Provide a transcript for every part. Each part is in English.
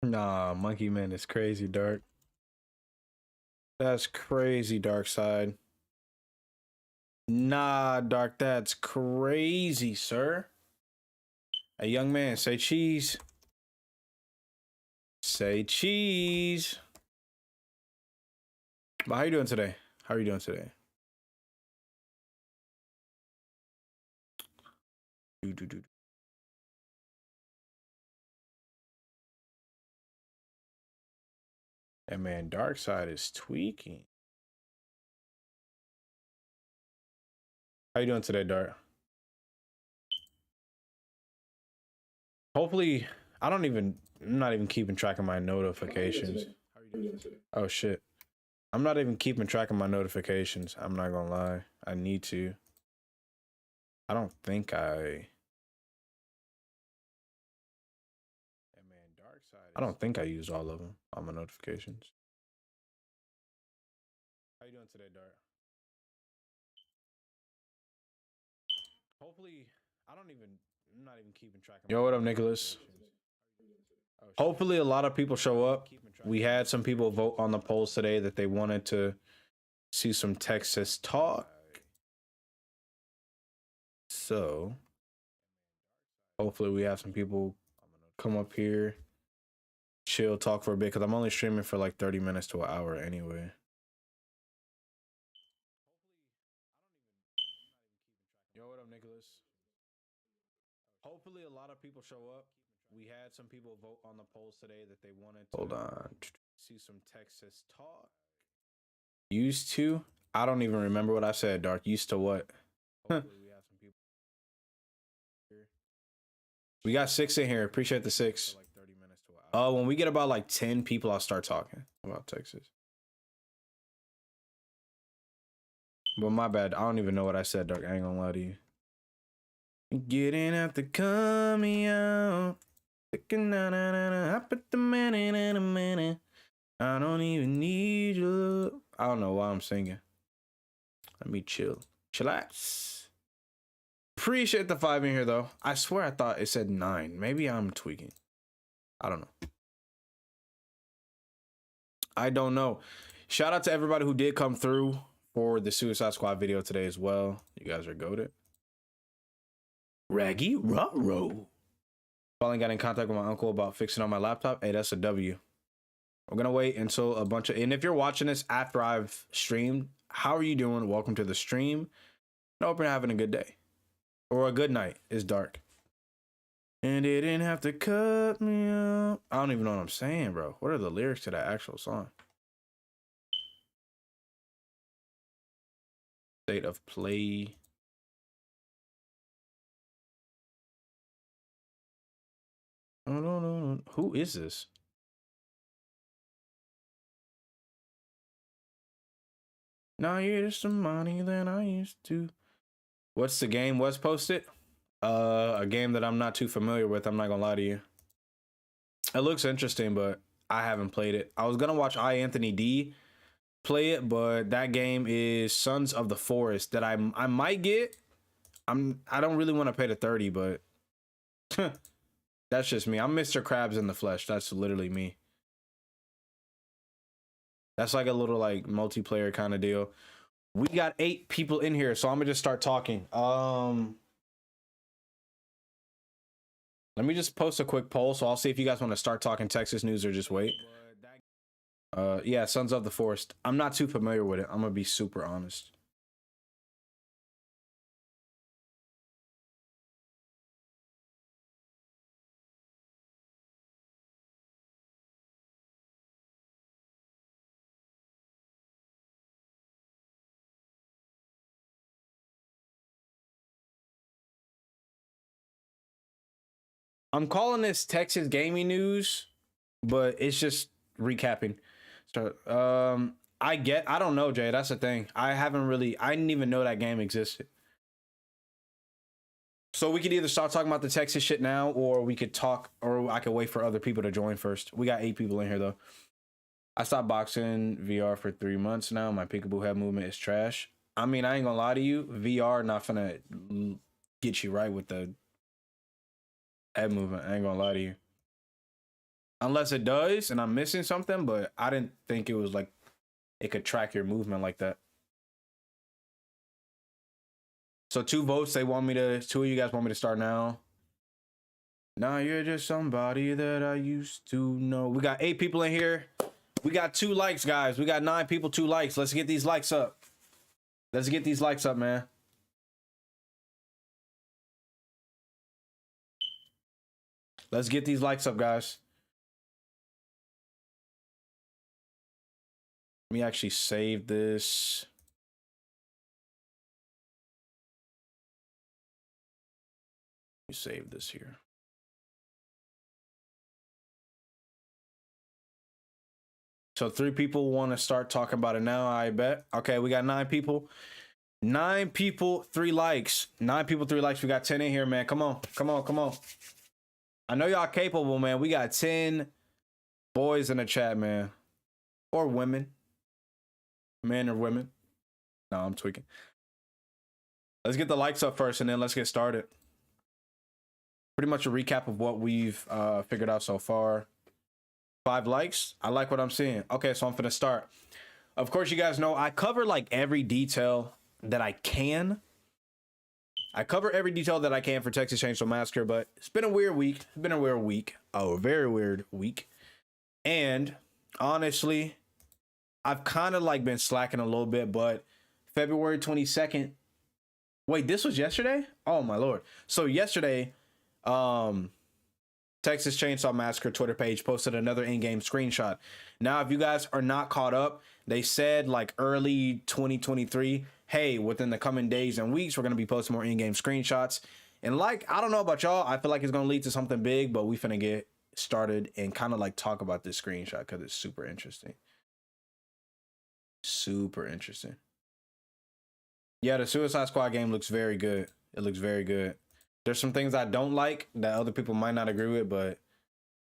Nah, Monkey Man is crazy, Dark. That's crazy, Dark Side. Nah, Dark, that's crazy, sir. A young man, say cheese. Say cheese. But how you doing today? How are you doing today? Do. That man, Dark Side is tweaking. How you doing today, Dark? Hopefully, I'm not even keeping track of my notifications. How are you doing today? Oh shit. I'm not even keeping track of my notifications. I'm not gonna lie. I need to. I don't think I used all of them on my notifications. How you doing today, Dart? Hopefully, I'm not even keeping track of. Yo, what up, Nicholas? Hopefully, a lot of people show up. We had some people vote on the polls today that they wanted to see some Texas talk. So, hopefully, we have some people come up here, chill, talk for a bit, because I'm only streaming for like 30 minutes to an hour anyway. Yo, what up, Nicholas? Hopefully, a lot of people show up. We had some people vote on the polls today that they wanted to see some Texas talk. Used to? I don't even remember what I said, Dark. Used to what? Hopefully we have some people here. We got 6 in here. Appreciate the 6. Like 30 minutes to an hour. When we get about like 10 people, I'll start talking about Texas. But my bad. I don't even know what I said, Dark. I ain't gonna lie to you. Getting out the coming out. I put the man in a minute. I don't even need you. I don't know why I'm singing. Let me chill. Chillax. Appreciate the 5 in here, though. I swear I thought it said 9. Maybe I'm tweaking. I don't know. I don't know. Shout out to everybody who did come through for the Suicide Squad video today as well. You guys are goated. Raggy Ruh-Roh. Finally got in contact with my uncle about fixing on my laptop. Hey, that's a W. We're going to wait until a bunch of... And if you're watching this after I've streamed, how are you doing? Welcome to the stream. I hope you're having a good day. Or a good night. It's dark. And it didn't have to cut me up. I don't even know what I'm saying, bro. What are the lyrics to that actual song? State of play. No. Who is this? Now here's some money than I used to. What's the game was posted? A game that I'm not too familiar with. I'm not gonna lie to you. It looks interesting, but I haven't played it. I was gonna watch Anthony D play it, but that game is Sons of the Forest that I might get. I don't really want to pay the 30, but that's just me. I'm Mr. Krabs in the flesh. That's literally me. That's like a little like multiplayer kind of deal. We got 8 people in here, so I'm gonna just start talking. Let me just post a quick poll, so I'll see if you guys want to start talking Texas news or just wait. Yeah, Sons of the Forest. I'm not too familiar with it. I'm gonna be super honest. I'm calling this Texas gaming news, but it's just recapping. So, I don't know, Jay. That's the thing. I didn't even know that game existed. So we could either start talking about the Texas shit now, or we could talk, or I could wait for other people to join first. We got 8 people in here though. I stopped boxing VR for 3 months now. My peekaboo head movement is trash. I mean, I ain't gonna lie to you. VR not gonna get you right with the head movement. I ain't gonna lie to you. Unless it does and I'm missing something, but I didn't think it was like it could track your movement like that. So 2 votes. They want me to, 2 of you guys want me to start now. Now you're just somebody that I used to know. We got 8 people in here. We got 2 likes, guys. We got 9 people, 2 likes. Let's get these likes up. Let's get these likes up, man. Let's get these likes up, guys. Let me actually save this. Let me save this here. So 3 people want to start talking about it now, I bet. Okay, we got 9 people. 9 people, 3 likes. 9 people, 3 likes. We got 10 in here, man. Come on. Come on. Come on. I know y'all capable, man. We got 10 boys in the chat, man. Or women. Men or women. No, I'm tweaking. Let's get the likes up first, and then let's get started. Pretty much a recap of what we've figured out so far. 5 likes. I like what I'm seeing. Okay, so I'm finna start. Of course, you guys know I cover like every detail that I can. I cover every detail that I can for Texas Chainsaw Massacre, but it's been a weird week. It's been a weird week. Oh, very weird week. And honestly, I've kind of like been slacking a little bit, but February 22nd. Wait, this was yesterday? Oh my Lord. So yesterday, Texas Chainsaw Massacre Twitter page posted another in-game screenshot. Now, if you guys are not caught up, they said like early 2023, hey, within the coming days and weeks, we're going to be posting more in-game screenshots. And like, I don't know about y'all, I feel like it's going to lead to something big, but we finna get started and kind of like talk about this screenshot because it's super interesting. Super interesting. Yeah, the Suicide Squad game looks very good. It looks very good. There's some things I don't like that other people might not agree with, but,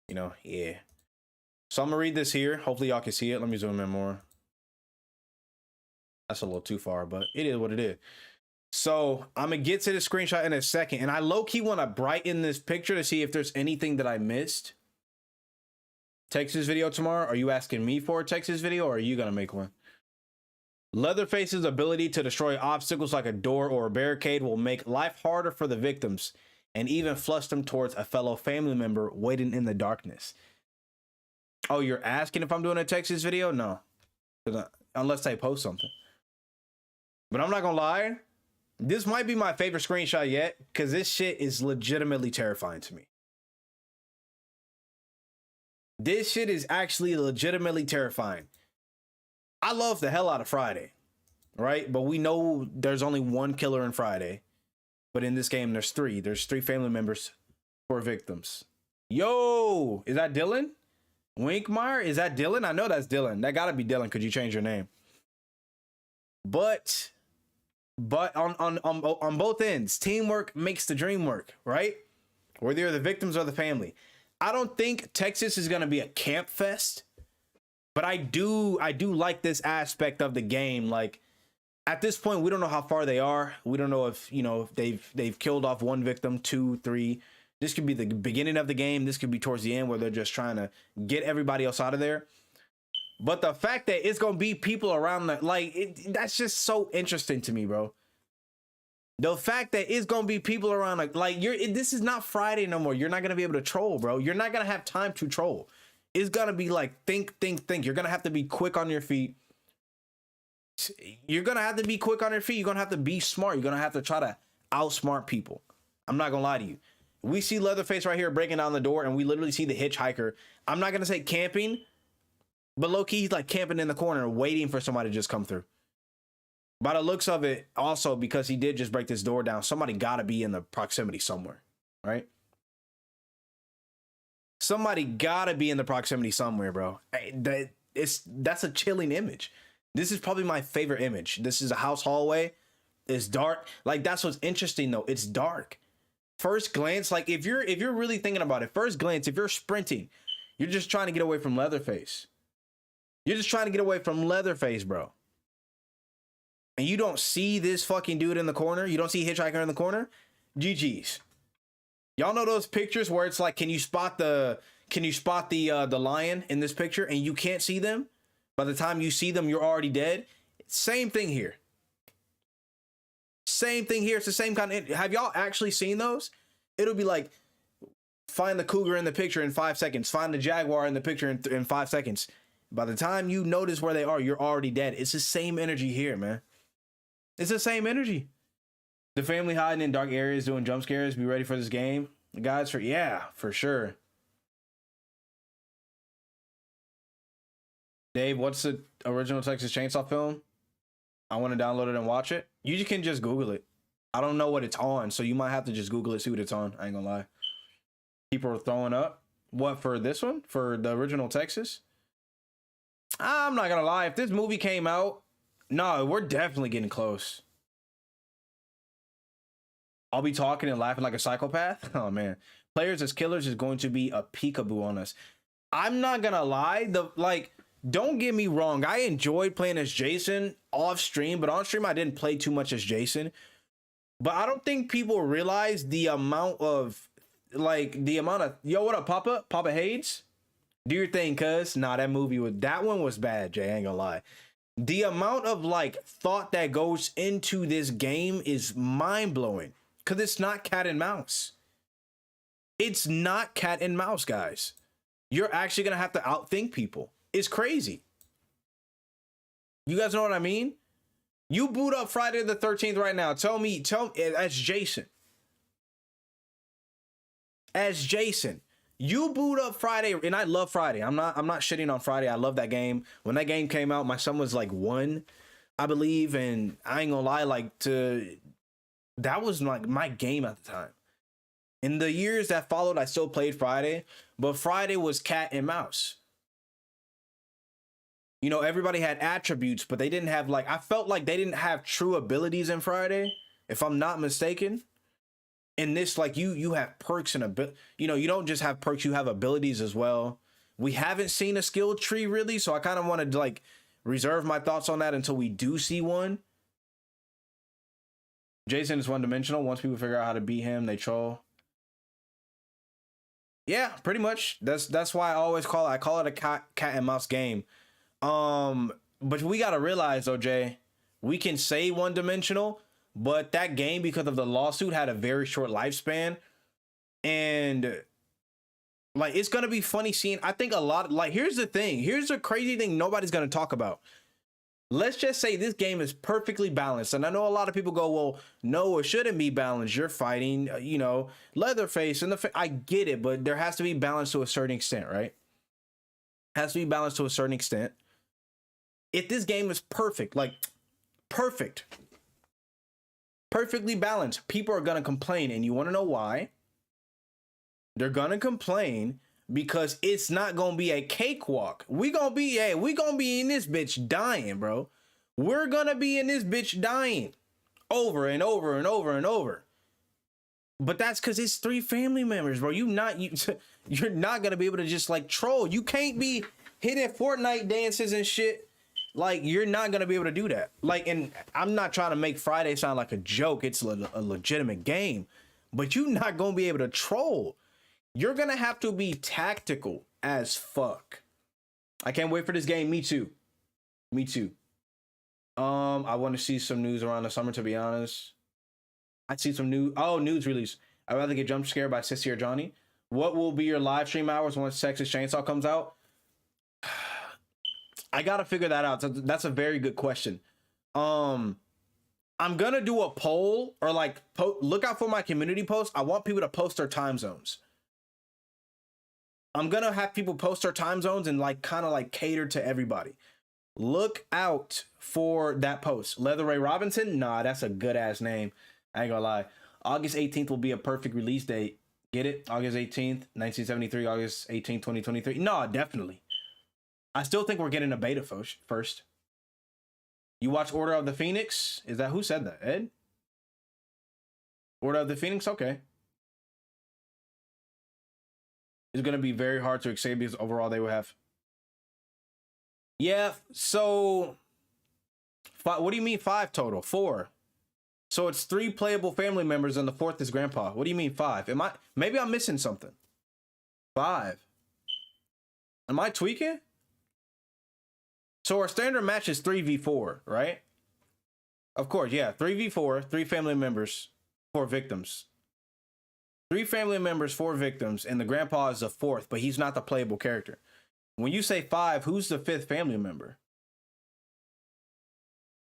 you know, yeah. So I'm going to read this here. Hopefully y'all can see it. Let me zoom in more. That's a little too far, but it is what it is. So I'm going to get to the screenshot in a second. And I low-key want to brighten this picture to see if there's anything that I missed. Texas video tomorrow? Are you asking me for a Texas video, or are you going to make one? Leatherface's ability to destroy obstacles like a door or a barricade will make life harder for the victims and even flush them towards a fellow family member waiting in the darkness. Oh, you're asking if I'm doing a Texas video? No. Unless they post something. But I'm not gonna lie, this might be my favorite screenshot yet because this shit is legitimately terrifying to me. This shit is actually legitimately terrifying. I love the hell out of Friday, right? But we know there's only one killer in Friday. But in this game, there's 3. There's 3 family members for victims. Yo, is that Dylan? Winkmeyer? Is that Dylan? I know that's Dylan. That gotta be Dylan. Could you change your name? But on both ends, teamwork makes the dream work, right? Whether you're the victims or the family. I don't think Texas is gonna be a camp fest. But I do like this aspect of the game. Like at this point, we don't know how far they are. We don't know if, you know, if they've killed off 1 victim, 2, 3. This could be the beginning of the game. This could be towards the end where they're just trying to get everybody else out of there. But the fact that it's going to be people around that, like, that's just so interesting to me, bro. The fact that it's going to be people around, this is not Friday no more. You're not going to be able to troll, bro. You're not going to have time to troll. It's gonna be like think. You're gonna have to be quick on your feet. You're gonna have to be quick on your feet. You're gonna have to be smart. You're gonna have to try to outsmart people. I'm not gonna lie to you. We see Leatherface right here breaking down the door, and we literally see the hitchhiker. I'm not gonna say camping, but low-key he's like camping in the corner, waiting for somebody to just come through. By the looks of it, also because he did just break this door down, somebody gotta be in the proximity somewhere, right? Somebody gotta be in the proximity somewhere, bro. That's a chilling image. This is probably my favorite image. This is a house hallway. It's dark. Like, that's what's interesting though. It's dark. First glance, like if you're really thinking about it, first glance, if you're sprinting, you're just trying to get away from Leatherface. You're just trying to get away from Leatherface, bro. And you don't see this fucking dude in the corner. You don't see Hitchhiker in the corner. GG's. Y'all know those pictures where it's like, can you spot the can you spot the lion in this picture and you can't see them? By the time you see them, you're already dead. Same thing here. Same thing here. It's the same kind of. Have y'all actually seen those? It'll be like, find the cougar in the picture in 5 seconds. Find the jaguar in the picture in 5 seconds. By the time you notice where they are, you're already dead. It's the same energy here, man. It's the same energy. The family hiding in dark areas doing jump scares. Be ready for this game, guys. For sure. Dave, what's the original Texas Chainsaw film? I want to download it and watch it. You can just Google it. I don't know what it's on, so you might have to just Google it, see what it's on. I ain't gonna lie. People are throwing up. What, for this one? For the original Texas? I'm not gonna lie. If this movie came out, no, we're definitely getting close. I'll be talking and laughing like a psychopath. Oh, man. Players as killers is going to be a peekaboo on us. I'm not gonna lie. Don't get me wrong. I enjoyed playing as Jason off stream, but on stream I didn't play too much as Jason. But I don't think people realize the amount of, yo, what up, Papa? Papa Hades? Do your thing, cuz. Nah, that one was bad, Jay. I ain't gonna lie. The amount of thought that goes into this game is mind-blowing. Cause it's not cat and mouse. It's not cat and mouse, guys. You're actually gonna have to outthink people. It's crazy. You guys know what I mean? You boot up Friday the 13th right now. Tell me as Jason. As Jason. You boot up Friday, and I love Friday. I'm not shitting on Friday. I love that game. When that game came out, my son was like 1, I believe, and I ain't gonna lie, that was like my game at the time. In the years that followed, I still played Friday, but Friday was cat and mouse. You know, everybody had attributes, but they didn't have I felt like they didn't have true abilities in Friday, if I'm not mistaken. In this, you have perks and you don't just have perks, you have abilities as well. We haven't seen a skill tree really, so I kind of wanted to reserve my thoughts on that until we do see one. Jason is one-dimensional. Once people figure out how to beat him, they troll. Yeah, pretty much. That's why I always call it a cat and mouse game. But we gotta realize though, Jay, we can say one-dimensional, but that game, because of the lawsuit, had a very short lifespan. And it's gonna be funny seeing, I think a lot, here's the thing. Here's the crazy thing nobody's gonna talk about. Let's just say this game is perfectly balanced. And I know a lot of people go, well, no, it shouldn't be balanced. You're fighting, Leatherface and I get it, but there has to be balance to a certain extent, right? Has to be balanced to a certain extent. If this game is perfect, perfectly balanced, people are going to complain. And you want to know why? They're going to complain because it's not going to be a cakewalk. We going to be in this bitch dying, bro. We're going to be in this bitch dying over and over and over and over. But that's because it's 3 family members, bro. You're not going to be able to just troll. You can't be hitting Fortnite dances and shit. You're not going to be able to do that. And I'm not trying to make Friday sound like a joke. It's a legitimate game. But you're not going to be able to troll. You're going to have to be tactical as fuck. I can't wait for this game. Me too. I want to see some news around the summer, to be honest. I'd see some news release. I'd rather get jump scared by Sissy or Johnny. What will be your live stream hours once Texas Chainsaw comes out? I got to figure that out. That's a very good question. I'm going to do a poll or look out for my community post. I want people to post their time zones. I'm going to have people post their time zones and kind of cater to everybody. Look out for that post. Leather Ray Robinson? Nah, that's a good ass name. I ain't gonna lie. August 18th will be a perfect release date. Get it? August 18th, 1973, August 18th, 2023. No, definitely. I still think we're getting a beta first. You watch Order of the Phoenix? Is that who said that? Ed? Order of the Phoenix? Okay. It's going to be very hard to escape because overall they will have. Yeah, so what do you mean 5 total? 4. So it's 3 playable family members and the 4th is grandpa. What do you mean 5? Maybe I'm missing something. 5. Am I tweaking? So our standard match is 3v4, right? Of course, yeah. 3v4, 3 family members, 4 victims. 3 family members, 4 victims, and the grandpa is the 4th, but he's not the playable character. When you say 5, who's the 5th family member?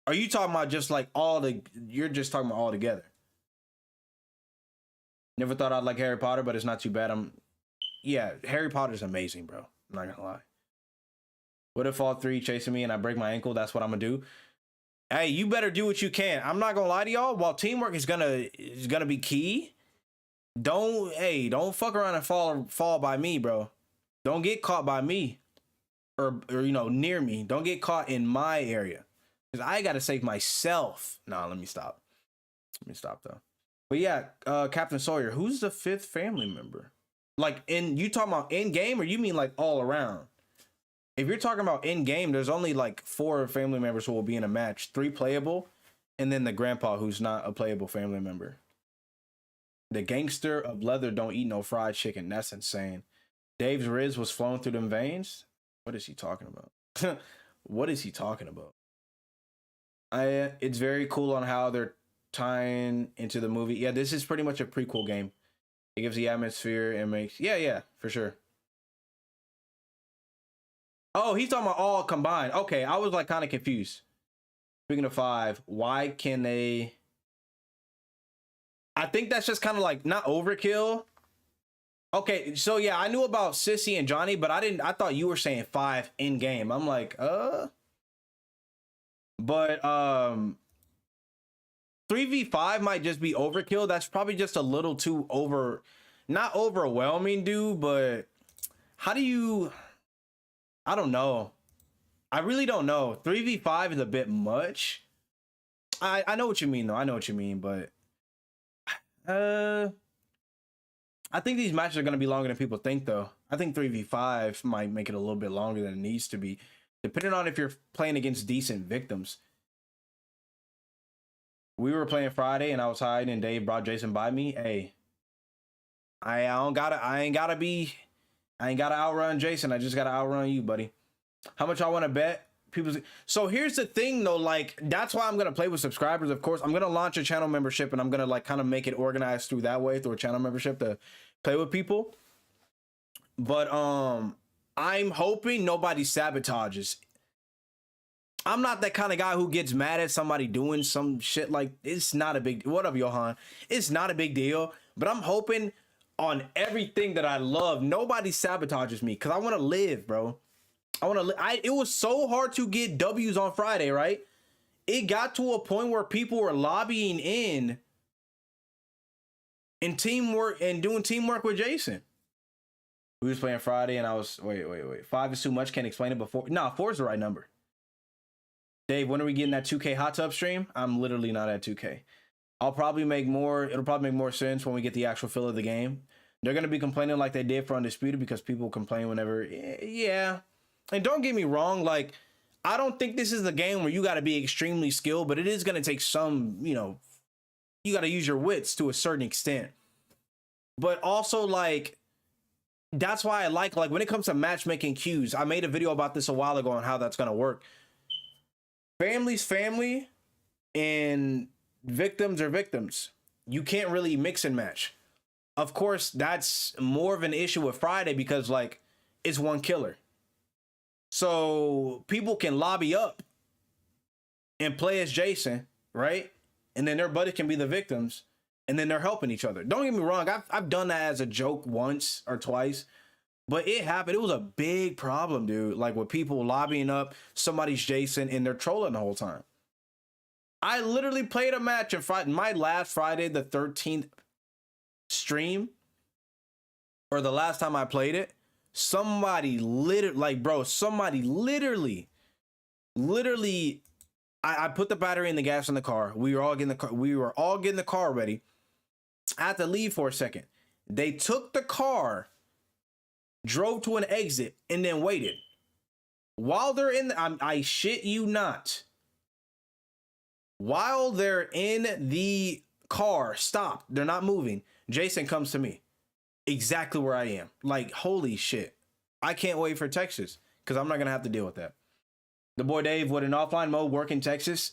Are you talking about just like you're just talking about all together? Never thought I'd like Harry Potter, but it's not too bad. Yeah, Harry Potter's amazing, bro. I'm not gonna lie. What if all 3 chasing me and I break my ankle? That's what I'm gonna do. Hey, you better do what you can. I'm not gonna lie to y'all. While teamwork is gonna be key, don't fuck around and fall by me, bro. Don't get caught by me, or near me. Don't get caught in my area, because I gotta save myself. Nah, let me stop. Let me stop though. But yeah, Captain Sawyer, who's the 5th family member? Like, you talking about in game, or you mean like all around? If you're talking about in game, there's only like 4 family members who will be in a match, 3 playable, and then the grandpa who's not a playable family member. The gangster of leather don't eat no fried chicken. That's insane. Dave's Riz was flowing through them veins. What is he talking about? What is he talking about? It's very cool on how they're tying into the movie. Yeah, this is pretty much a prequel game. It gives the atmosphere and makes... Yeah, for sure. Oh, he's talking about all combined. Okay, I was like kind of confused. Speaking of 5, why can they... I think that's just kind of like not overkill. Okay, so yeah, I knew about Sissy and Johnny, but I thought you were saying 5 in game. I'm like, But 3v5 might just be overkill. That's probably just a little too not overwhelming, dude, but how do you... I don't know. I really don't know. 3v5 is a bit much. I know what you mean, though. I know what you mean, but I think these matches are going to be longer than people think, though. I think 3v5 might make it a little bit longer than it needs to be, depending on if you're playing against decent victims. We were playing Friday, and I was hiding, and Dave brought Jason by me. Hey, I ain't gotta outrun Jason. I just gotta outrun you, buddy. How much I want to bet? So here's the thing, though. Like, that's why I'm gonna play with subscribers. Of course, I'm gonna launch a channel membership, and I'm gonna like kind of make it organized through that way, through a channel membership to play with people. But I'm hoping nobody sabotages. I'm not that kind of guy who gets mad at somebody doing some shit. Like, it's not a big... What up, Johan? It's not a big deal. But I'm hoping on everything that I love, nobody sabotages me, because I want to live, bro. I want to. It was so hard to get W's on Friday, right? It got to a point where people were lobbying in teamwork and doing teamwork with Jason. We was playing Friday, and I was wait. 5 is too much. Can't explain it before. No, 4 is the right number. Dave, when are we getting that 2K hot tub stream? I'm literally not at 2K. I'll probably make more. It'll probably make more sense when we get the actual feel of the game. They're going to be complaining like they did for Undisputed, because people complain whenever. Yeah. And don't get me wrong. Like, I don't think this is a game where you got to be extremely skilled, but it is going to take some, you got to use your wits to a certain extent. But also, like, that's why I like when it comes to matchmaking queues, I made a video about this a while ago on how that's going to work. Family's family and victims are victims. You can't really mix and match. Of course, that's more of an issue with Friday because, like, it's one killer. So people can lobby up and play as Jason, right? And then their buddy can be the victims, and then they're helping each other. Don't get me wrong. I've done that as a joke once or twice, but it happened. It was a big problem, dude. Like, with people lobbying up somebody's Jason and they're trolling the whole time. I literally played a match on Friday, my last Friday the 13th stream, or the last time I played it. Somebody literally, I put the battery in the gas in the car. We were all getting the car ready. I had to leave for a second. They took the car, drove to an exit, and then waited. While they're in I shit you not. While they're in the car, stopped. They're not moving. Jason comes to me. Exactly where I am. Like, holy shit. I can't wait for Texas because I'm not gonna have to deal with that. The boy Dave, would an offline mode work in Texas?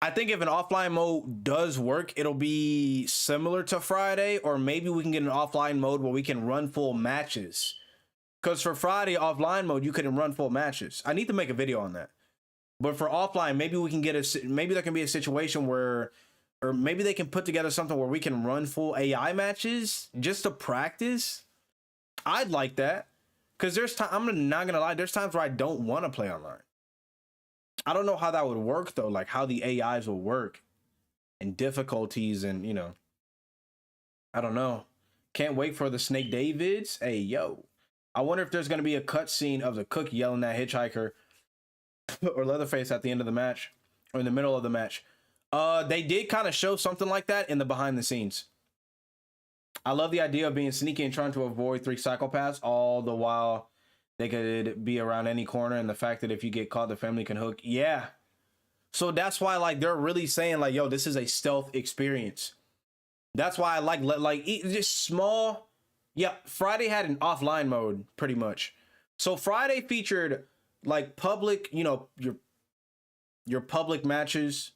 I think if an offline mode does work, it'll be similar to Friday, or maybe we can get an offline mode where we can run full matches. Because for Friday offline mode, you couldn't run full matches. I need to make a video on that. But for offline, maybe we can get maybe there can be a situation where, or maybe they can put together something where we can run full AI matches just to practice. I'd like that. Because there's time, I'm not gonna lie, there's times where I don't want to play online. I don't know how that would work though, like how the AIs will work and difficulties and, you know, I don't know. Can't wait for the Snake Davids. Hey, yo. I wonder if there's going to be a cutscene of the cook yelling at Hitchhiker or Leatherface at the end of the match or in the middle of the match. They did kind of show something like that in the behind the scenes. I love the idea of being sneaky and trying to avoid 3 psychopaths, all the while they could be around any corner, and the fact that if you get caught, the family can hook. Yeah. So that's why, like, they're really saying, like, yo, this is a stealth experience. That's why I like just small. Yeah, Friday had an offline mode, pretty much. So Friday featured, like, public, you know, your public matches.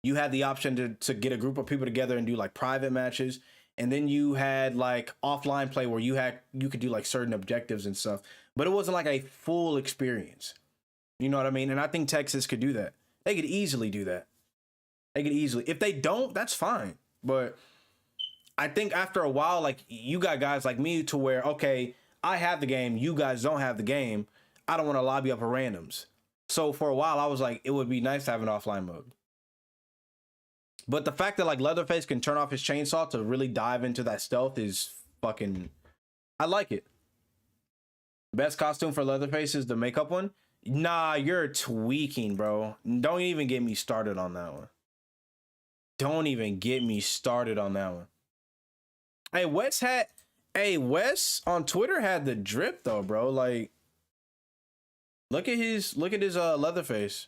You had the option to get a group of people together and do, like, private matches. And then you had, like, offline play where you could do, like, certain objectives and stuff. But it wasn't like a full experience. You know what I mean? And I think Texas could do that. They could easily do that. They could easily. If they don't, that's fine. But I think after a while, like, you got guys like me to where, okay, I have the game. You guys don't have the game. I don't want to lobby up a randoms. So for a while, I was like, it would be nice to have an offline mode. But the fact that, like, Leatherface can turn off his chainsaw to really dive into that stealth is fucking... I like it. Best costume for Leatherface is the makeup one? Nah, you're tweaking, bro. Don't even get me started on that one. Don't even get me started on that one. Hey, Wes on Twitter had the drip though, bro. Like, look at his Leatherface.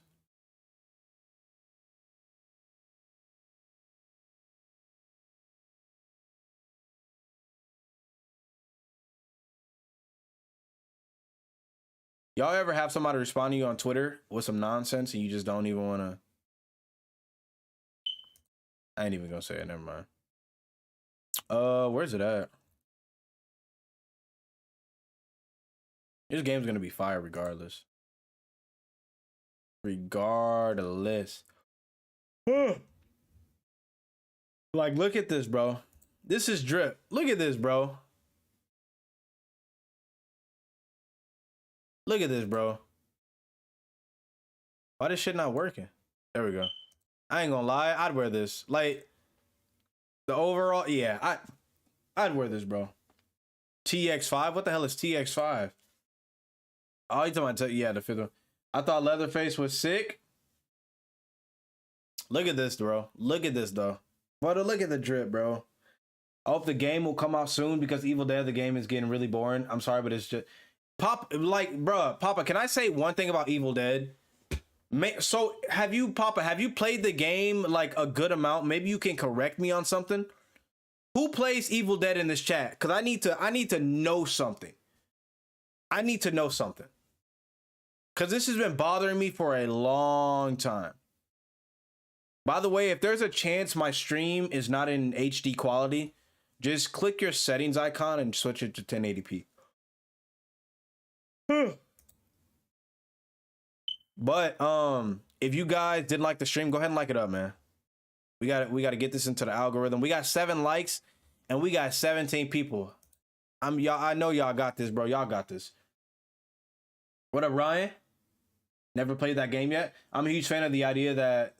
Y'all ever have somebody respond to you on Twitter with some nonsense and you just don't even want to? I ain't even gonna say it. Never mind. Where's it at? This game's gonna be fire regardless. Regardless. Like, look at this, bro. This is drip. Look at this, bro. Look at this, bro. Why this shit not working? There we go. I ain't gonna lie, I'd wear this. Like, the overall, yeah, I'd wear this, bro. TX5? What the hell is TX5? Oh, you talking about, yeah, the 5th one. I thought Leatherface was sick. Look at this, bro. Look at this, though. But look at the drip, bro. I hope the game will come out soon because Evil Dead, the game, is getting really boring. I'm sorry, but it's just... Papa, can I say one thing about Evil Dead? So have you played the game like a good amount? Maybe you can correct me on something. Who plays Evil Dead in this chat? Because I need to know something. I need to know something. Because this has been bothering me for a long time. By the way, if there's a chance my stream is not in HD quality, just click your settings icon and switch it to 1080p. But if you guys didn't like the stream, go ahead and like it up, man. We got to get this into the algorithm. We got 7 likes and we got 17 people. I know y'all got this, bro. Y'all got this. What up, Ryan? Never played that game yet. I'm a huge fan of the idea that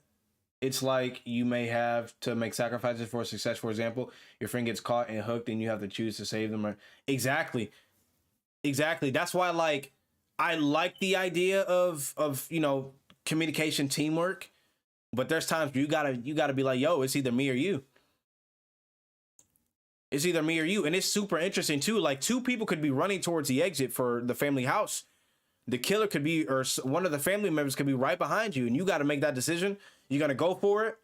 it's like you may have to make sacrifices for success. For example, your friend gets caught and hooked and you have to choose to save them. Exactly. That's why, like, I like the idea of you know, communication, teamwork, but there's times where you gotta be like, yo, it's either me or you. It's either me or you, and it's super interesting too. Like, 2 people could be running towards the exit for the family house. The killer could be, or one of the family members could be right behind you, and you got to make that decision. You gotta go for it,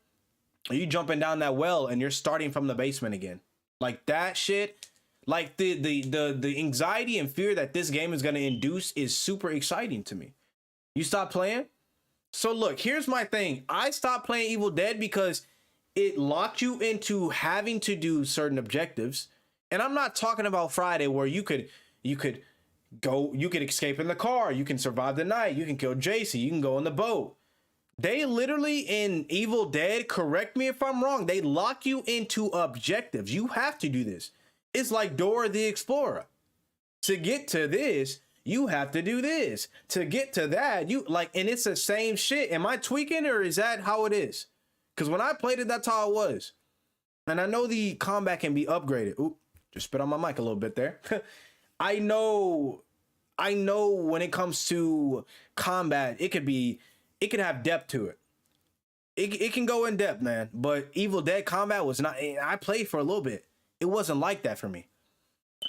or you jumping down that well, and you're starting from the basement again. Like, that shit. Like the anxiety and fear that this game is going to induce is super exciting to me. You stop playing? So look, here's my thing. I stopped playing Evil Dead because it locked you into having to do certain objectives. And I'm not talking about Friday where you could escape in the car, you can survive the night, you can kill JC, you can go on the boat. They literally in Evil Dead, correct me if I'm wrong, they lock you into objectives. You have to do this. It's like Dora the Explorer. To get to this, you have to do this. To get to that, you like, and it's the same shit. Am I tweaking or is that how it is? Because when I played it, that's how it was. And I know the combat can be upgraded. Oop, just spit on my mic a little bit there. I know when it comes to combat, it could have depth to it. It can go in depth, man. But Evil Dead combat was not, I played for a little bit. It wasn't like that for me.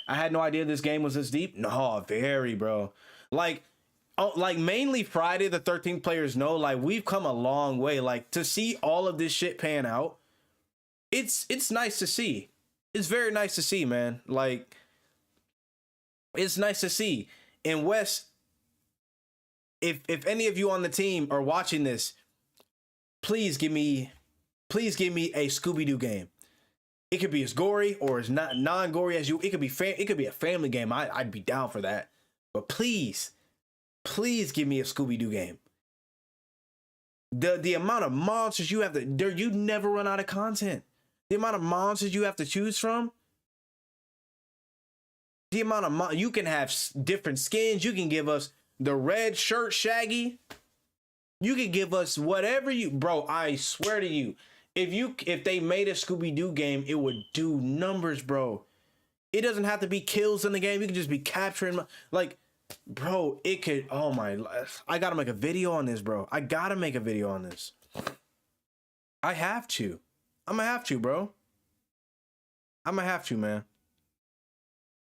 I had no idea this game was this deep. No, very, bro. Like mainly Friday the 13th players know, like, we've come a long way. Like, to see all of this shit pan out, it's nice to see. It's very nice to see, man. Like, it's nice to see. And Wes, if any of you on the team are watching this, please give me a Scooby-Doo game. It could be as gory or as not non-gory as you. It could be a family game. I'd be down for that. But please give me a Scooby-Doo game. The amount of monsters you have to, you never run out of content. The amount of monsters you have to choose from. The amount of you can have different skins. You can give us the red shirt Shaggy. You can give us whatever you, bro. I swear to you, if they made a Scooby-Doo game, it would do numbers, bro. It doesn't have to be kills in the game. You can just be capturing, like, bro, it could, oh my, I gotta make a video on this, bro. I gotta make a video on this. I have to. I'm gonna have to, bro. I'm gonna have to, man.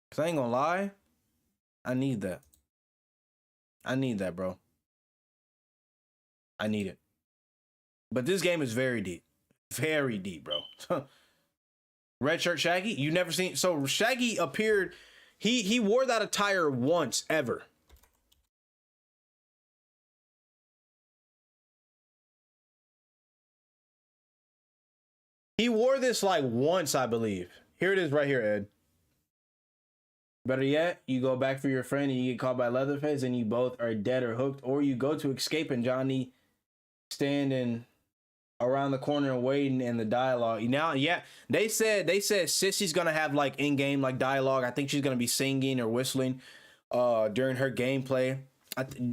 Cause I ain't gonna lie, I need that. I need that, bro. I need it. But this game is very deep. Very deep, bro. Red shirt Shaggy, you never seen. So Shaggy appeared, he wore that attire once ever. He wore this like once, I believe. Here it is right here, Ed. Better yet, you go back for your friend and you get caught by Leatherface and you both are dead or hooked, or you go to escape and Johnny standing around the corner and waiting in the dialogue. Now, yeah, they said Sissy's gonna have like in-game like dialogue. I think she's gonna be singing or whistling during her gameplay.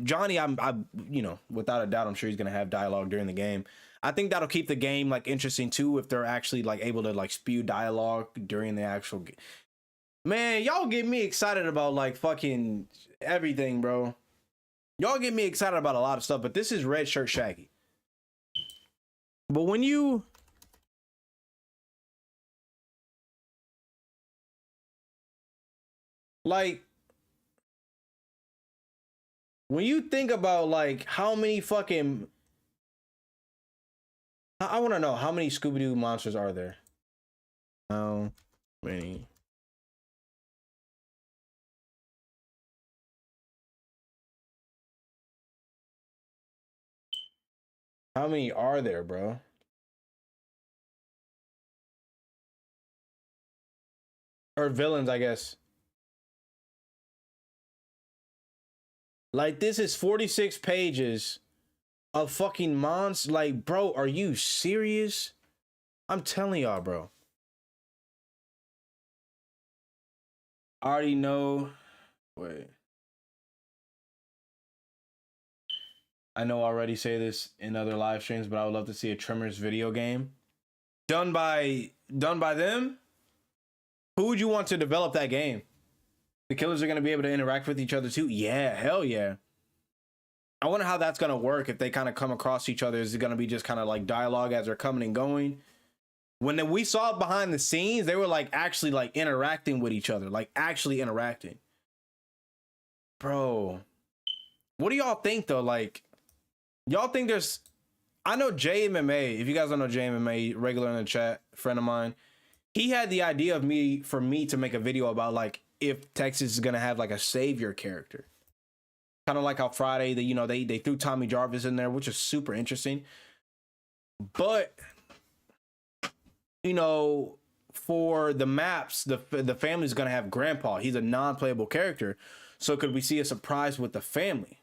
Johnny, I'm you know, without a doubt, I'm sure he's gonna have dialogue during the game. I think that'll keep the game like interesting too if they're actually like able to like spew dialogue during the actual game. Man, y'all get me excited about like fucking everything, bro. Y'all get me excited about a lot of stuff, but this is Red Shirt Shaggy. But when you like, when you think about like how many fucking, I want to know how many Scooby-Doo monsters are there? How many? How many are there, bro? Or villains, I guess. Like, this is 46 pages of fucking monsters. Like, bro, are you serious? I'm telling y'all, bro. I already know. Wait. I know I already say this in other live streams, but I would love to see a Tremors video game done by them. Who would you want to develop that game? The killers are going to be able to interact with each other too. Yeah, hell yeah. I wonder how that's going to work if they kind of come across each other. Is it going to be just kind of like dialogue as they're coming and going? When we saw it behind the scenes, they were like actually like interacting with each other, like actually interacting. Bro, what do y'all think though? Like, y'all think there's, I know JMMA, if you guys don't know JMMA, regular in the chat, friend of mine, he had the idea of me to make a video about like if Texas is gonna have like a savior character, kind of like how Friday, they threw Tommy Jarvis in there, which is super interesting. But for the maps, the family's gonna have Grandpa. He's a non-playable character, so could we see a surprise with the family,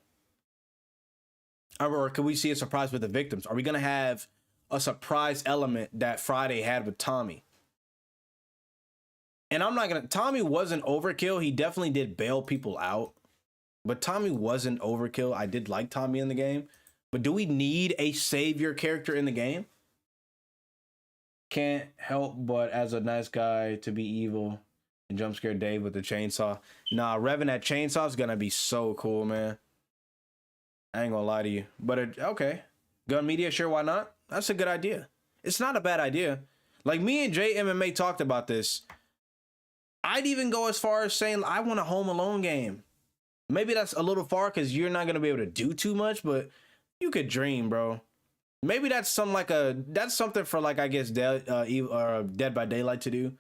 or could we see a surprise with the victims? Are we gonna have a surprise element that Friday had with Tommy? And Tommy wasn't overkill. He definitely did bail people out, but Tommy wasn't overkill. I did like Tommy in the game, but do we need a savior character in the game? Can't help but as a nice guy to be evil and jump scare Dave with the chainsaw. Nah, revving that chainsaw is gonna be so cool, man. I ain't gonna lie to you, but okay. Gun media, sure, why not? That's a good idea. It's not a bad idea. Like me and Jay MMA talked about this. I'd even go as far as saying I want a Home Alone game. Maybe that's a little far because you're not gonna be able to do too much, but you could dream, bro. Maybe that's something for like, I guess, Dead by Daylight to do.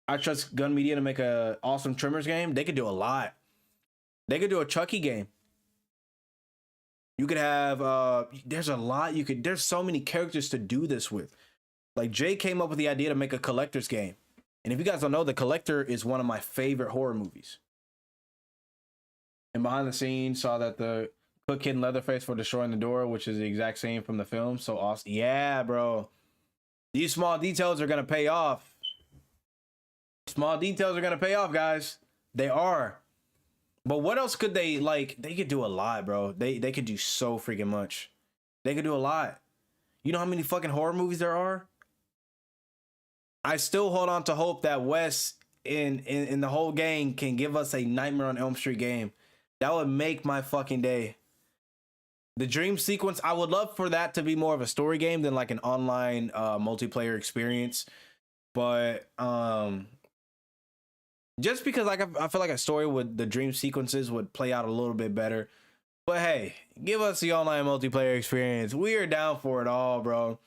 I trust Gun Media to make a awesome Trimmers game. They could do a lot. They could do a Chucky game. You could have there's a lot there's so many characters to do this with. Like Jay came up with the idea to make a Collector's game. And if you guys don't know, The Collector is one of my favorite horror movies. And behind the scenes, saw that the Cook Kid and Leatherface for destroying the door, which is the exact same from the film. So awesome. Yeah, bro. These small details are going to pay off. Small details are going to pay off, guys. They are. But what else could they, like, they could do a lot, bro. They could do so freaking much. They could do a lot. You know how many fucking horror movies there are? I still hold on to hope that Wes in the whole gang can give us a Nightmare on Elm Street game. That would make my fucking day. The dream sequence, I would love for that to be more of a story game than like an online multiplayer experience. But just because like I feel like a story with the dream sequences would play out a little bit better. But hey, give us the online multiplayer experience. We are down for it all, bro.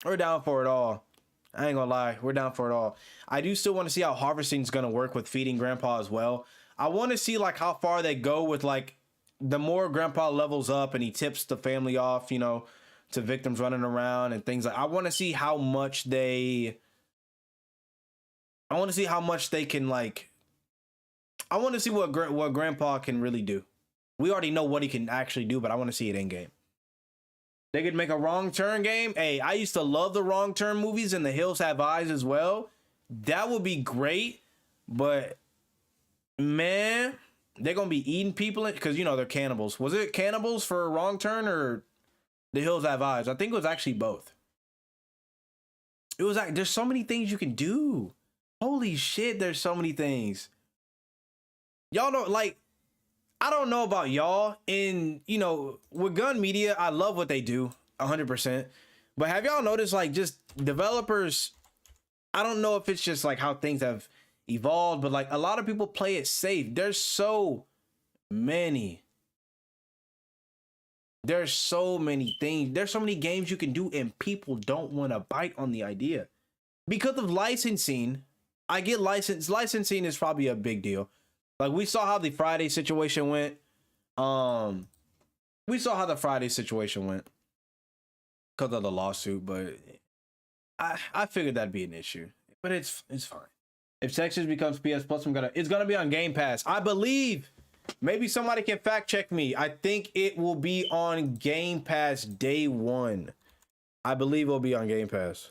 We're down for it all. I ain't gonna lie, we're down for it all. I do still want to see how harvesting is gonna work with feeding Grandpa as well. I want to see like how far they go with like the more Grandpa levels up and he tips the family off, to victims running around and things like. I want to see how much they can like. I want to see what Grandpa can really do. We already know what he can actually do, but I want to see it in game. They could make a Wrong Turn game. Hey, I used to love the Wrong Turn movies and The Hills Have Eyes as well. That would be great, but man, they're gonna be eating people because they're cannibals. Was it cannibals for Wrong Turn or The Hills Have Eyes? I think it was actually both. It was like there's so many things you can do. Holy shit, there's so many things. Y'all don't like. I don't know about y'all. With Gun Media, I love what they do 100%. But have y'all noticed, like, just developers, I don't know if it's just like how things have evolved, but like a lot of people play it safe. There's so many things. There's so many games you can do, and people don't want to bite on the idea because of licensing. I get licensing is probably a big deal. Like we saw how the Friday situation went. Because of the lawsuit, but I figured that'd be an issue. But it's fine. If Texas becomes PS Plus, it's gonna be on Game Pass. I believe. Maybe somebody can fact check me. I think it will be on Game Pass day one. I believe it'll be on Game Pass.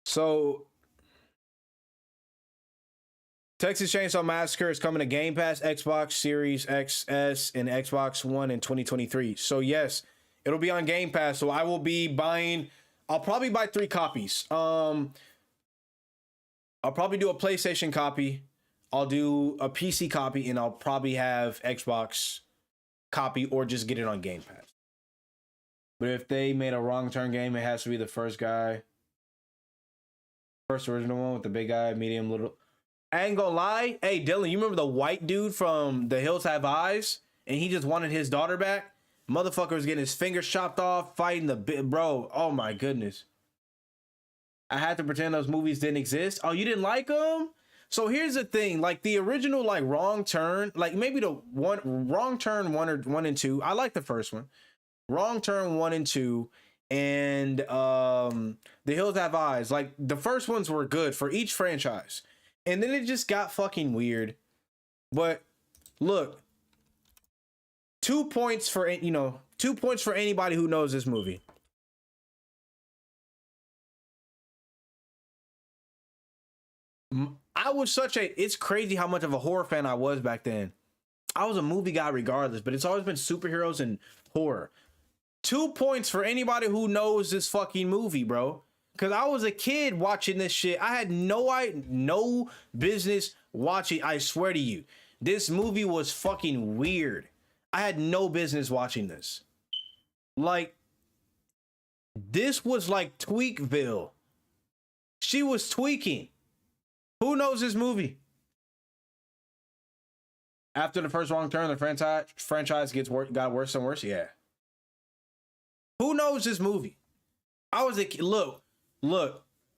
So, Texas Chainsaw Massacre is coming to Game Pass, Xbox Series XS, and Xbox One in 2023. So, yes, it'll be on Game Pass. So, I will be buying. I'll probably buy 3 copies. I'll probably do a PlayStation copy. I'll do a PC copy, and I'll probably have Xbox copy or just get it on Game Pass. But if they made a Wrong Turn game, it has to be the first original one with the big guy, medium, little. I ain't gonna lie. Hey, Dylan, you remember the white dude from The Hills Have Eyes? And he just wanted his daughter back? Motherfucker was getting his fingers chopped off, fighting the bro. Oh my goodness. I had to pretend those movies didn't exist. Oh, you didn't like them? So here's the thing, like the original, like Wrong Turn, like maybe the Wrong Turn 1 and 2. I like the first one. Wrong Turn 1 and 2, and The Hills Have Eyes. Like the first ones were good for each franchise, and then it just got fucking weird. But look, 2 points for 2 points for anybody who knows this movie. I was it's crazy how much of a horror fan I was back then. I was a movie guy regardless, but it's always been superheroes and horror. 2 points for anybody who knows this fucking movie, bro. Cause I was a kid watching this shit. I had no business watching. I swear to you, this movie was fucking weird. I had no business watching this. Like, this was like Tweakville. She was tweaking. Who knows this movie? After the first Wrong Turn, the franchise got worse and worse. Yeah. Who knows this movie? I was a kid. Look.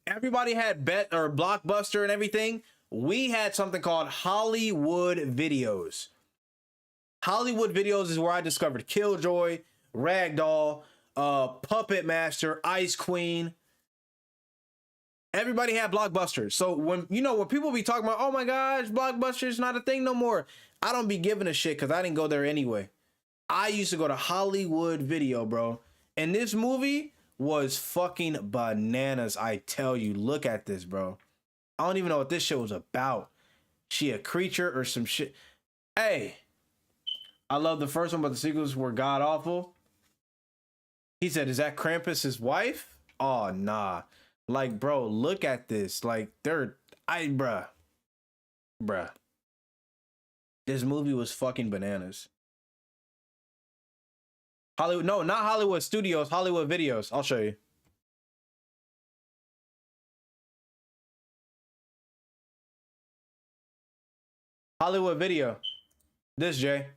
Everybody had Blockbuster and everything. We had something called Hollywood Videos. Hollywood Videos is where I discovered Killjoy, Ragdoll, Puppet Master, Ice Queen. Everybody had Blockbusters. So when people be talking about, oh my gosh, Blockbuster's not a thing no more, I don't be giving a shit because I didn't go there anyway. I used to go to Hollywood Video, bro. And this movie was fucking bananas, I tell you. Look at this, bro. I don't even know what this shit was about. She a creature or some shit. Hey, I love the first one, but the sequels were god awful. He said, is that Krampus's wife? Oh, nah. Like, bro, look at this. Like, bruh. This movie was fucking bananas. Hollywood, no, not Hollywood Studios, Hollywood Videos. I'll show you. Hollywood Video. This, Jay.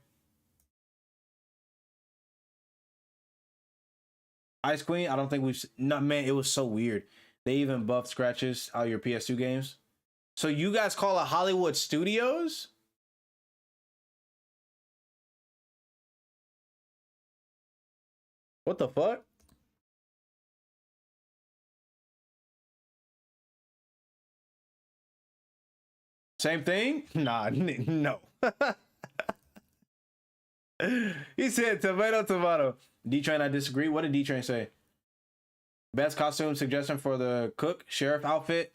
Ice Queen, I don't think man, it was so weird. They even buffed scratches out of your PS2 games. So you guys call it Hollywood Studios? What the fuck? Same thing? Nah, no. He said tomato. D-Train, I disagree. What did D-Train say? Best costume suggestion for the cook sheriff outfit?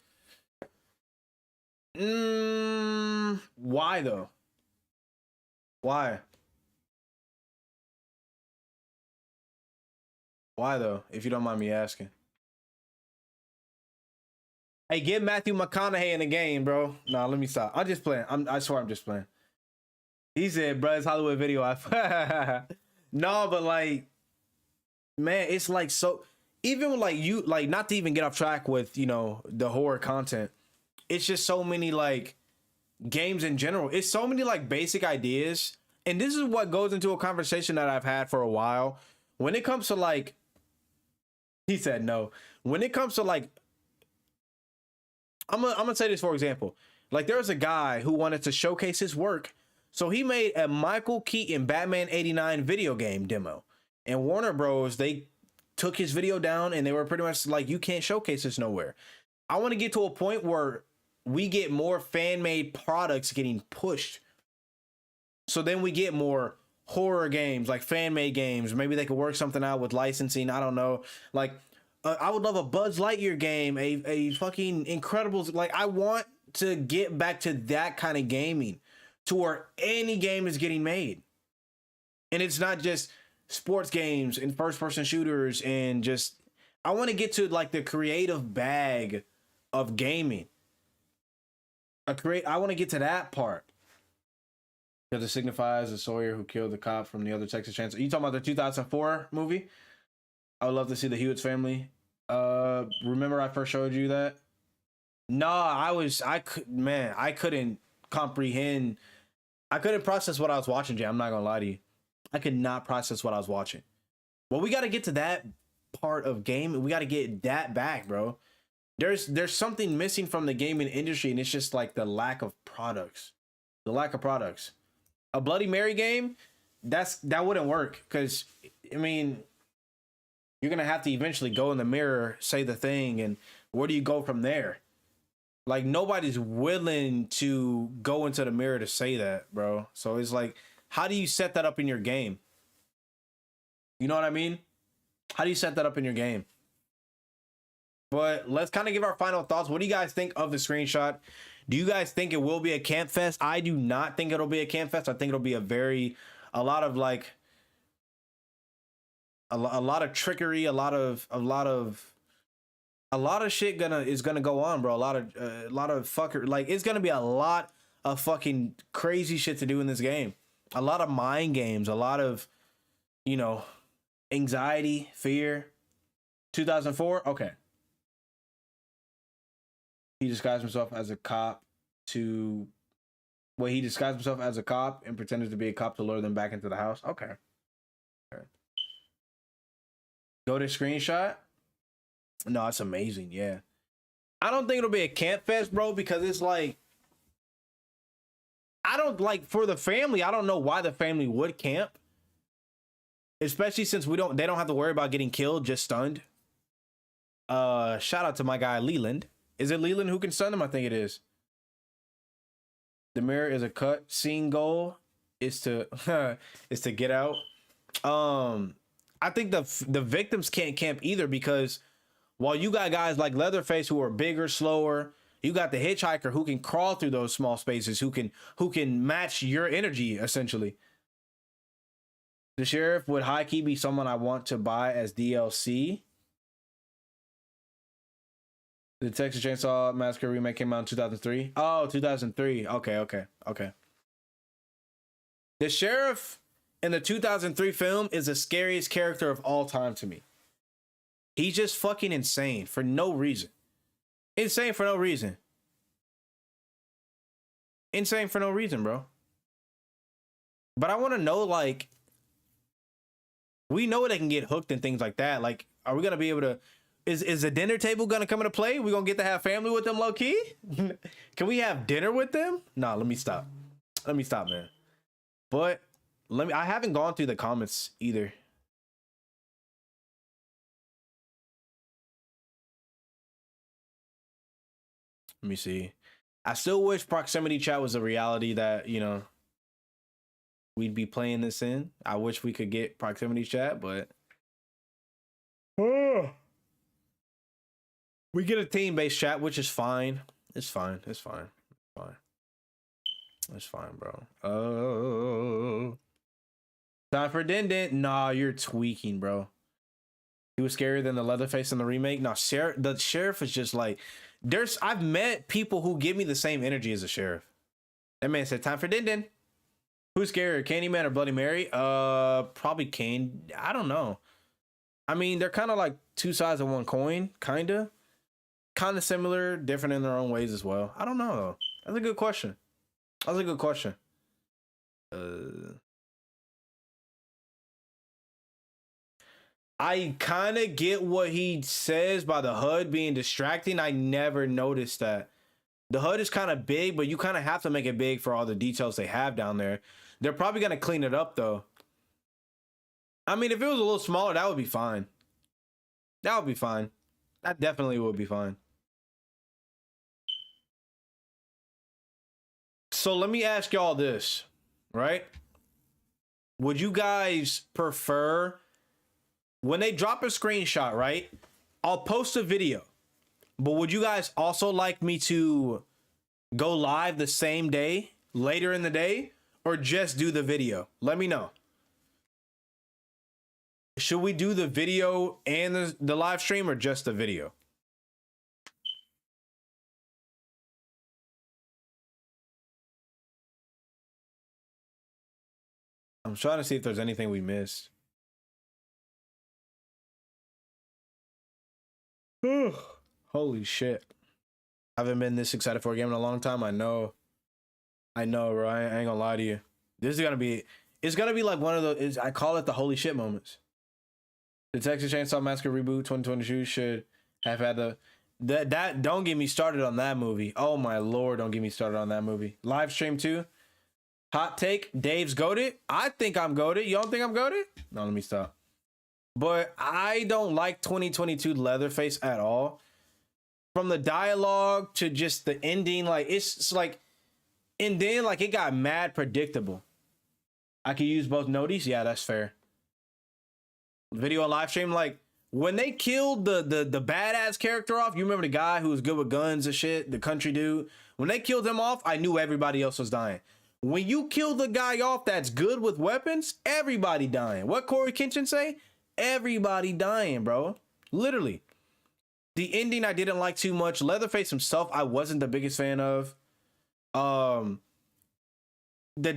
Why though? Why? Why though? If you don't mind me asking. Hey, get Matthew McConaughey in the game, bro. Nah, let me stop. I'm just playing. I swear I'm just playing. He said, bro, it's Hollywood Video. No, but like, man, it's like so. Even like not to even get off track with the horror content. It's just so many like games in general. It's so many like basic ideas, and this is what goes into a conversation that I've had for a while. When it comes to like, he said no. When it comes to like, I'm gonna say this for example. Like there was a guy who wanted to showcase his work, so he made a Michael Keaton Batman '89 video game demo, and Warner Bros. They took his video down and they were pretty much like, you can't showcase this nowhere. I want to get to a point where we get more fan-made products getting pushed. So then we get more horror games, like fan-made games. Maybe they could work something out with licensing. I don't know. Like, I would love a Buzz Lightyear game, a fucking Incredibles. Like, I want to get back to that kind of gaming to where any game is getting made. And it's not just sports games and first-person shooters and just... I want to get to, like, the creative bag of gaming. I want to get to that part. Because it signifies the Sawyer who killed the cop from the other Texas Chainsaw. You talking about the 2004 movie? I would love to see the Hewitt's family. Remember I first showed you that? No, I couldn't comprehend. I couldn't process what I was watching, Jay. I'm not gonna lie to you. I could not process what I was watching. Well, we got to get to that part of game. We got to get that back, bro. There's something missing from the gaming industry, and it's just like the lack of products. The lack of products. A Bloody Mary game, that wouldn't work because I mean, you're gonna have to eventually go in the mirror, say the thing, and where do you go from there? Like nobody's willing to go into the mirror to say that, bro. So it's like, how do you set that up in your game? You know what I mean? How do you set that up in your game? But let's kind of give our final thoughts. What do you guys think of the screenshot? Do you guys think it will be a camp fest? I do not think it'll be a camp fest. I think it'll be a lot of like a lot of trickery, a lot of shit is gonna go on, bro. A lot of fucker, like it's gonna be a lot of fucking crazy shit to do in this game. A lot of mind games, a lot of, you know, anxiety, fear. 2004, okay. He disguised himself as a cop to, well, he disguised himself as a cop and pretended to be a cop to lure them back into the house. Okay. Go to screenshot. No, it's amazing. Yeah. I don't think it'll be a camp fest, bro, because it's like, I don't like for the family. I don't know why the family would camp, especially since they don't have to worry about getting killed, just stunned. Shout out to my guy Leland. Is it Leland who can stun them? I think it is. The mirror is a cut. Scene goal is to is to get out. I think the victims can't camp either because while you got guys like Leatherface who are bigger, slower, you got the hitchhiker who can crawl through those small spaces, who can match your energy essentially. The sheriff would high key be someone I want to buy as DLC. The Texas Chainsaw Massacre remake came out in 2003. Oh, 2003. Okay. The sheriff in the 2003 film is the scariest character of all time to me. He's just fucking insane for no reason. Insane for no reason. Insane for no reason, bro. But I want to know, like, we know they can get hooked and things like that. Like, are we going to be able to, is the dinner table going to come into play? We going to get to have family with them low key? Can we have dinner with them? Nah, let me stop. Let me stop, man. But I haven't gone through the comments either. Let me see. I still wish proximity chat was a reality that, you know, we'd be playing this in. I wish we could get proximity chat, but we get a team-based chat, which is fine. It's fine. It's fine. It's fine. It's fine, bro. Oh. Time for Din Din. Nah, you're tweaking, bro. He was scarier than the Leatherface in the remake. Nah, the sheriff is just like, I've met people who give me the same energy as the sheriff. That man said, time for Din Din. Who's scarier, Candyman or Bloody Mary? Probably Kane. I don't know. I mean, they're kind of like two sides of one coin, kind of similar, different in their own ways as well. I don't know though. That's a good question. That's a good question. I kind of get what he says by the HUD being distracting. I never noticed that. The HUD is kind of big, but you kind of have to make it big for all the details they have down there. They're probably going to clean it up, though. I mean, if it was a little smaller, that would be fine. That would be fine. That definitely would be fine. So let me ask y'all this, right? Would you guys prefer, when they drop a screenshot, right? I'll post a video. But would you guys also like me to go live the same day, later in the day, or just do the video? Let me know. Should we do the video and the live stream or just the video? I'm trying to see if there's anything we missed. Holy shit. I haven't been this excited for a game in a long time. I know, bro. I ain't gonna lie to you. This is gonna be. It's gonna be like one of those. I call it the holy shit moments. The Texas Chainsaw Massacre reboot 2022 should have had that. Don't get me started on that movie. Oh my lord, don't get me started on that movie. Live stream too. Hot take: Dave's goated. I think I'm goated. You don't think I'm goated? No, let me stop. But I don't like 2022 Leatherface at all. From the dialogue to just the ending, like it's like, and then like it got mad predictable. I could use both noties. Yeah, that's fair. Video and live stream, like when they killed the badass character off, you remember the guy who was good with guns and shit, the country dude. When they killed him off, I knew everybody else was dying. When you kill the guy off that's good with weapons, everybody dying. What Corey Kenshin say? Everybody dying, bro. Literally. The ending I didn't like too much. Leatherface himself, I wasn't the biggest fan of. Some of the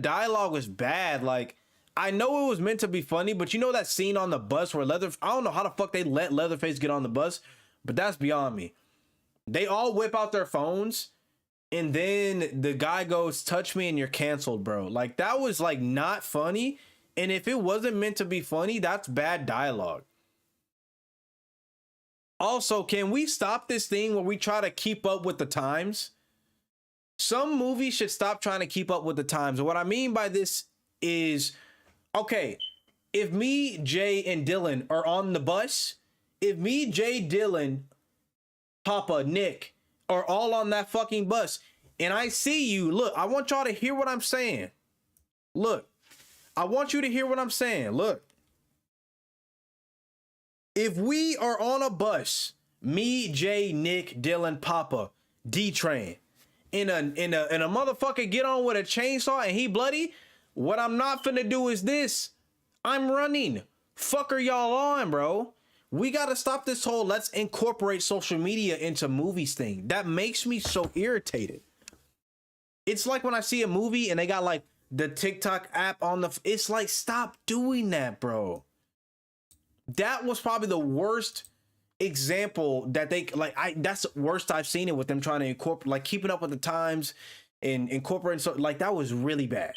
dialogue was bad. Like, I know it was meant to be funny, but you know that scene on the bus where I don't know how the fuck they let Leatherface get on the bus, but that's beyond me. They all whip out their phones, and then the guy goes, "Touch me and you're canceled, bro." Like, that was like not funny. And if it wasn't meant to be funny, that's bad dialogue. Also, can we stop this thing where we try to keep up with the times? Some movies should stop trying to keep up with the times. And what I mean by this is, okay, if me, Jay, and Dylan are on the bus, if me, Jay, Dylan, Papa, Nick are all on that fucking bus, and I see you, look, I want y'all to hear what I'm saying. Look, I want you to hear what I'm saying. Look. If we are on a bus, me, Jay, Nick, Dylan, Papa, D-Train, and a motherfucker get on with a chainsaw and he bloody, what I'm not finna do is this. I'm running. Fuck are y'all on, bro? We gotta stop this whole let's incorporate social media into movies thing. That makes me so irritated. It's like when I see a movie and they got like the TikTok app on it's like, stop doing that, bro. That was probably the worst example that they that's the worst I've seen it with them trying to incorporate, like keeping up with the times and incorporating. So like that was really bad.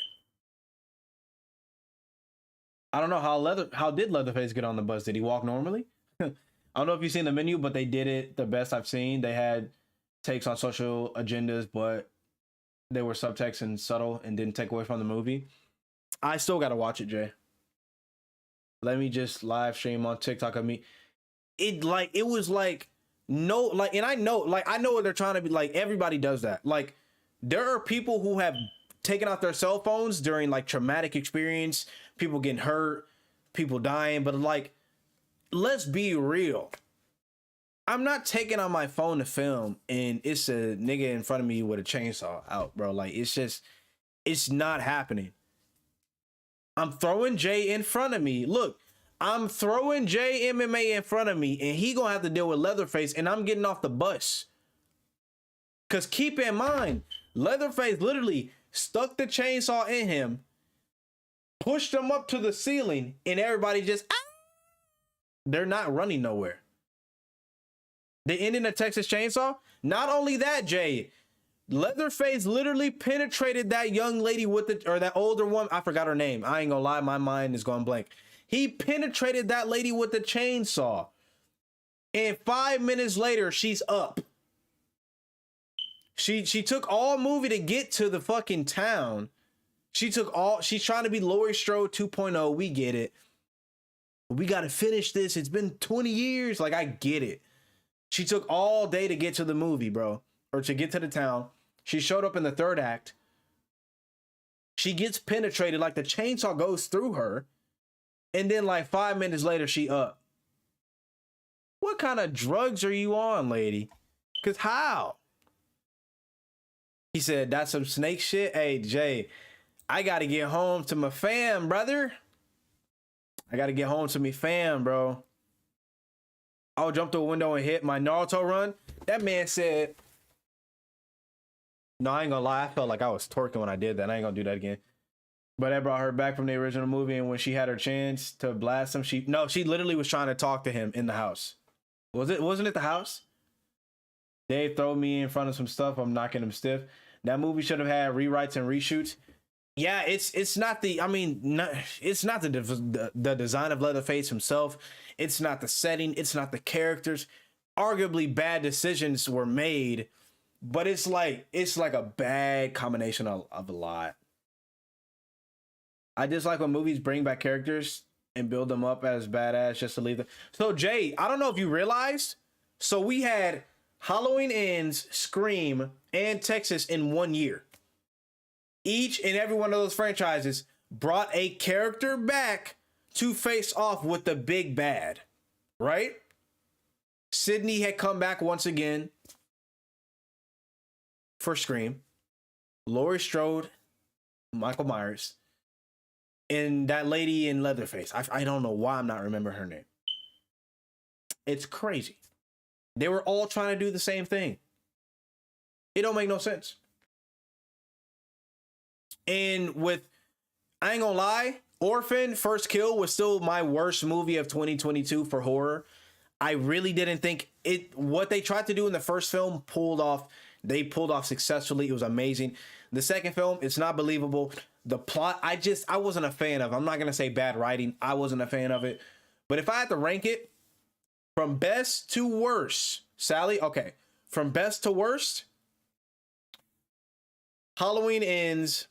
I don't know how did Leatherface get on the bus? Did he walk normally? I don't know if you've seen the menu, but they did it the best I've seen. They had takes on social agendas, but they were subtext and subtle and didn't take away from the movie. I still got to watch it, Jay. Let me just live stream on TikTok of me. It was like, no, like, and I know what they're trying to be like. Everybody does that. Like, there are people who have taken out their cell phones during like traumatic experience, people getting hurt, people dying. But like, let's be real. I'm not taking out my phone to film and it's a nigga in front of me with a chainsaw out, bro. Like, it's not happening. I'm throwing Jay in front of me. Look, I'm throwing Jay MMA in front of me, and he gonna have to deal with Leatherface, and I'm getting off the bus. Cause keep in mind, Leatherface literally stuck the chainsaw in him, pushed him up to the ceiling, and everybody just they're not running nowhere. They ended the Texas Chainsaw. Not only that, Jay, Leatherface literally penetrated that young lady with that older woman. I forgot her name. I ain't gonna lie, my mind is going blank. He penetrated that lady with the chainsaw. And 5 minutes later, she's up. She took all movie to get to the fucking town. She's trying to be Laurie Strode 2.0. We get it. We gotta finish this. It's been 20 years. Like, I get it. She took all day to get to the movie, bro. Or to get to the town. She showed up in the third act. She gets penetrated, like the chainsaw goes through her. And then like 5 minutes later, she up. What kind of drugs are you on, lady? Cause how? He said, that's some snake shit. Hey, Jay, I gotta get home to my fam, brother. I gotta get home to me fam, bro. I'll jump through a window and hit my Naruto run. That man said, no, I ain't gonna lie. I felt like I was twerking when I did that. I ain't gonna do that again. But that brought her back from the original movie. And when she had her chance to blast him, she literally was trying to talk to him in the house. Wasn't it the house? They throw me in front of some stuff, I'm knocking them stiff. That movie should have had rewrites and reshoots. Yeah, it's not the, I mean, it's not the design of Leatherface himself. It's not the setting. It's not the characters. Arguably, bad decisions were made, but it's like a bad combination of a lot. I just like when movies bring back characters and build them up as badass just to leave them. So Jay, I don't know if you realized. So we had Halloween Ends, Scream, and Texas in 1 year. Each and every one of those franchises brought a character back to face off with the big bad, right? Sydney had come back once again for Scream. Laurie Strode, Michael Myers, and that lady in Leatherface. I don't know why I'm not remembering her name. It's crazy. They were all trying to do the same thing. It don't make no sense. And with, I ain't gonna lie, Orphan First Kill was still my worst movie of 2022 for horror. I really didn't think what they tried to do in the first film they pulled off successfully. It was amazing. The second film, it's not believable. The plot, I wasn't a fan of. I'm not gonna say bad writing. I wasn't a fan of it. But if I had to rank it from best to worst, Sally, okay, from best to worst, Halloween Ends,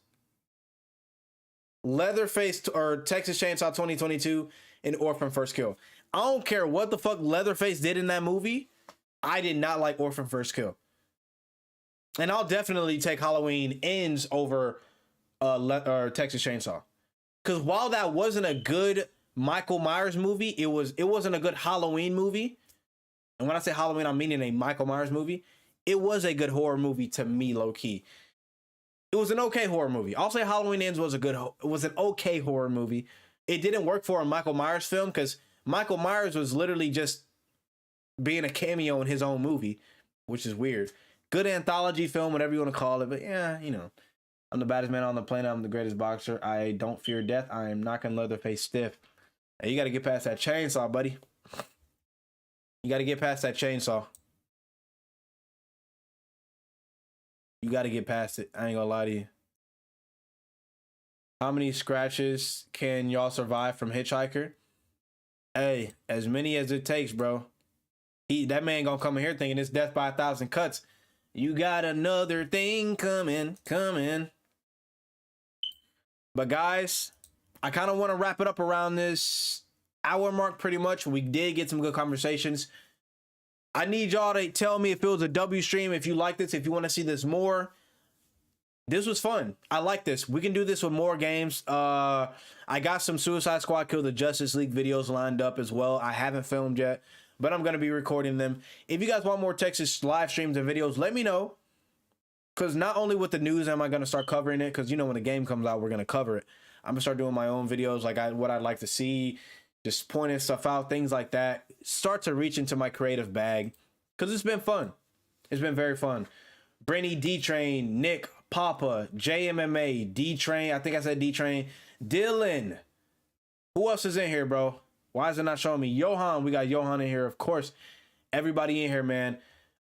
Leatherface or Texas Chainsaw 2022, and Orphan First Kill. I don't care what the fuck Leatherface did in that movie. I did not like Orphan First Kill. And I'll definitely take Halloween Ends over or Texas Chainsaw. Because while that wasn't a good Michael Myers movie, it wasn't a good Halloween movie. And when I say Halloween, I'm meaning a Michael Myers movie. It was a good horror movie to me, low key. It was an okay horror movie. I'll say Halloween Ends was an okay horror movie. It didn't work for a Michael Myers film because Michael Myers was literally just being a cameo in his own movie, which is weird. Good anthology film, whatever you want to call it. But yeah, you know, I'm the baddest man on the planet. I'm the greatest boxer. I don't fear death. I am knocking Leatherface stiff. Hey, you got to get past that chainsaw, buddy. You got to get past that chainsaw. You got to get past it. I ain't gonna lie to you. How many scratches can y'all survive from Hitchhiker? Hey, as many as it takes, bro. That man gonna come in here thinking it's death by 1,000 cuts. You got another thing coming. But guys, I kind of want to wrap it up around this hour mark pretty much. We did get some good conversations. I need y'all to tell me if it was a W stream, if you like this, if you want to see this more. This was fun. I like this. We can do this with more games. I got some Suicide Squad Kill the Justice League videos lined up as well. I haven't filmed yet, but I'm going to be recording them. If you guys want more Texas live streams and videos, let me know. Because not only with the news am I going to start covering it, because, you know, when the game comes out, we're going to cover it. I'm going to start doing my own videos, like what I'd like to see, just pointing stuff out, things like that. Start to reach into my creative bag, because it's been fun. It's been very fun. Brenny, D-Train, Nick, Papa, JMMA, D-Train. I think I said D-Train. Dylan. Who else is in here, bro? Why is it not showing me? Johan. We got Johan in here, of course. Everybody in here, man.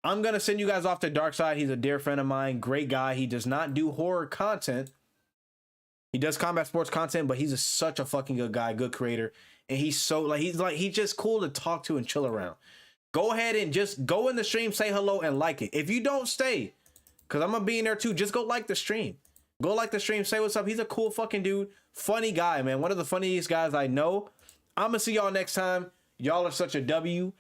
I'm going to send you guys off to Dark Side. He's a dear friend of mine. Great guy. He does not do horror content. He does combat sports content, but he's such a fucking good guy, good creator. And he's just cool to talk to and chill around. Go ahead and just go in the stream, say hello, and like it. If you don't stay, because I'm going to be in there too, just go like the stream. Go like the stream, say what's up. He's a cool fucking dude. Funny guy, man. One of the funniest guys I know. I'm going to see y'all next time. Y'all are such a W.